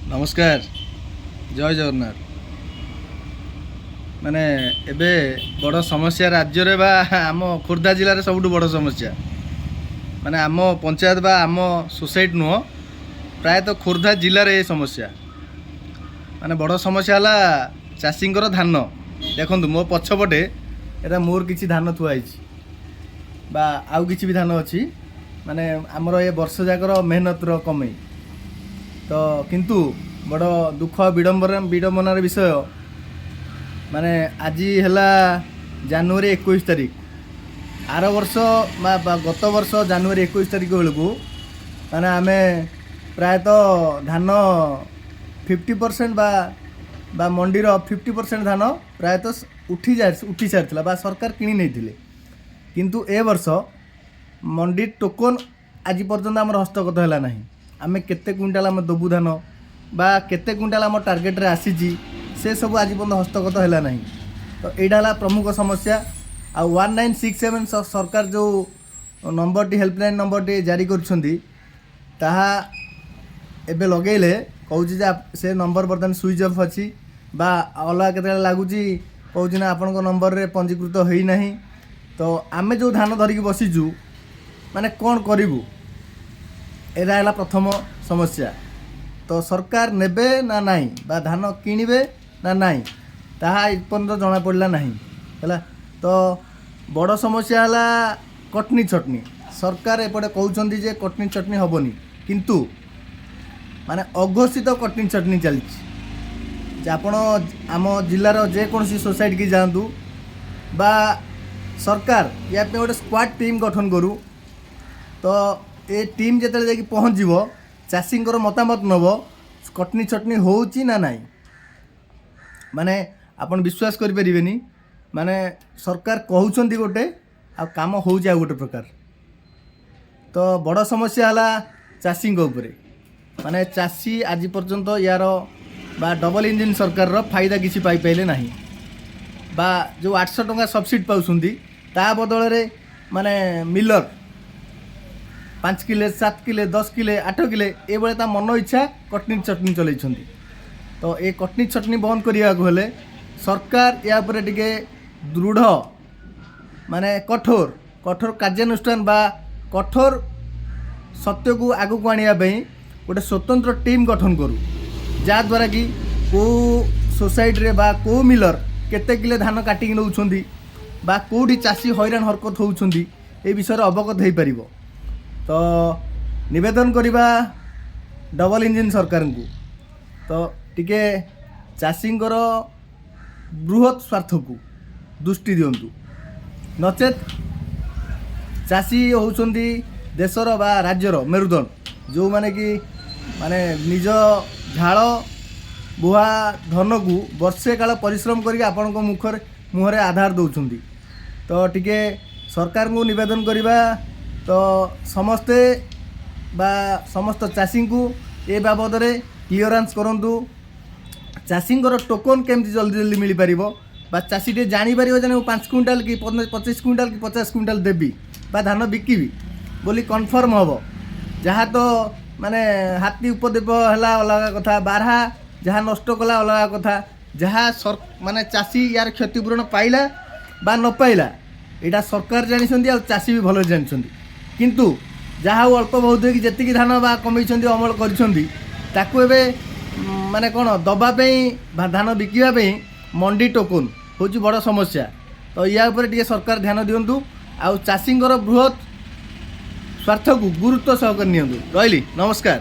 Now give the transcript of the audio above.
नमस्कार जय जगन्नाथ माने एबे बड़ समस्या राज्य रे बा आम खोर्धा जिले सब बड़ समस्या माने आम पंचायत बा आम सोसाइटी नुह प्रायतः खोर्धा जिले ये समस्या माने बड़ समस्या है चाषी धान देखु मो पछपटे एटा मोर किसी धान थुआई बा आउ किसी भी धान अच्छी माने आमर ये वर्ष जाकर मेहनतर कमे तो किंतु बड़ दुख विडंबनार विषय माने आज है जनवरी 21 तारीख आर वर्ष गत वर्ष जनवरी 21 तारीख बेलू माने आमे प्रायतः धान 50% बा मंडीर 50% धान प्रायतः उठी सारी बा सरकार किणी नहीं किंतु ए वर्ष मंडी टोकन आज पर्यंत आम हस्तगत है ना आमे केते क्विंटाल आम दबु धान बा केते क्विंटाल आम टार्गेट रे आसीजी से सब आज पर्यंत हस्तगत है ना तो यहाँ प्रमुख समस्या आ 1967 सरकार जो number T helpline number T जारी करछंती एबे लगेले कहूँ से नंबर बर्तमान स्विच ऑफ अच्छी बा अलग केते लागुची कहूँ ना आपण नंबर रे पंजीकृत होई नाही तो आमे जो धान धरिकी बसीचु माने कौन करूँ एरा प्रथम समस्या तो सरकार नेबे ना नहीं बा धान किणवे ना नहीं ताहा पर्यंत जना पड़ा ना है तो बड़ समस्या है कटनी चटनी सरकार एपटे कहते जे कटनी चटनी हेनी किंतु माने अघोषित कटनी चटनी चली आपण आम जिलार जेकोसी सोसाइटी की जातु बा सरकार या गोटे स्क्वाड टीम गठन करूँ तो ये टीम जिते जाकि पहुँच चाषी मतामत नब कटनी चटनी होची ना नाई माने आपण विश्वास करें माने सरकार कहउछंती गोटे आ काम होउची आ गोटे प्रकार तो बड़ समस्या है चाषी उपरे माने चाषी आज पर्यंत यार बा डबल इंजिन सरकार रो फायदा किसी पाई पाइले नाही बा जो 800 टंका सब्सिडी पाउछंती ता बदल रे माने मिलर 5 किले 7 किले 10 किले 8 किले ये बड़े मन इच्छा कटनी चटनी चल तो ये कटनी चटनी बंद करने सरकार या टिके दृढ़ माने कठोर कठोर कार्यानुष्ठान बा कठोर सत्य को आगू को आने गोटे स्वतंत्र टीम गठन करूँ जहाद्वारा कि को सोसाइटी रे बा को मिलर केते किले धान काटिक नौछंती बा कोठी चाषी हैरान हरकत होउछंती ए विषय अवगत हो पार तो निवेदन करवा डबल इंजिन सरकार को तो टिके चाषी बृहत स्वार्थ को दृष्टि दिंतु नचेत चाषी होउछंती देशर बा राज्यर मेरुदंड जो माने कि माने निज झाड़ बुहा धन को वर्षे काल परिश्रम करके आपण मुहरे आधार दौरान तो टिके सरकार को निवेदन करवा तो समस्ते बा समस्त चाषी को ए बाबद में क्लीयरेंस करूँ चाषी टोकन केमती जल्दी जल्दी मिल पार बा चाषी टे जापर जे 5 क्विंटाल कि 25 क्विंटाल कि 50 क्विंटाल देवी बा धान बिकिबी बोली कन्फर्म हम जहाँ तो माने हाथी उपद्रव है अलग कथा बारहा जहाँ नष्ट कला अलग कथा जहाँ माने चाषी यार क्षतिपूरण पाइला बा न पाइला यहाँ सरकार जानी आ चाषी भी भल जानी किंतु जहाँ अल्प बहुत कि जी धान बा कमे अमल कर माने कौन दबापी धान बिकापी मंडी टोकन हूँ बड़ समस्या तो या सरकार ध्यान दिंतु आउ चाषी बृहत स्वार्थ को गुरुत्व सहकार नि रही नमस्कार।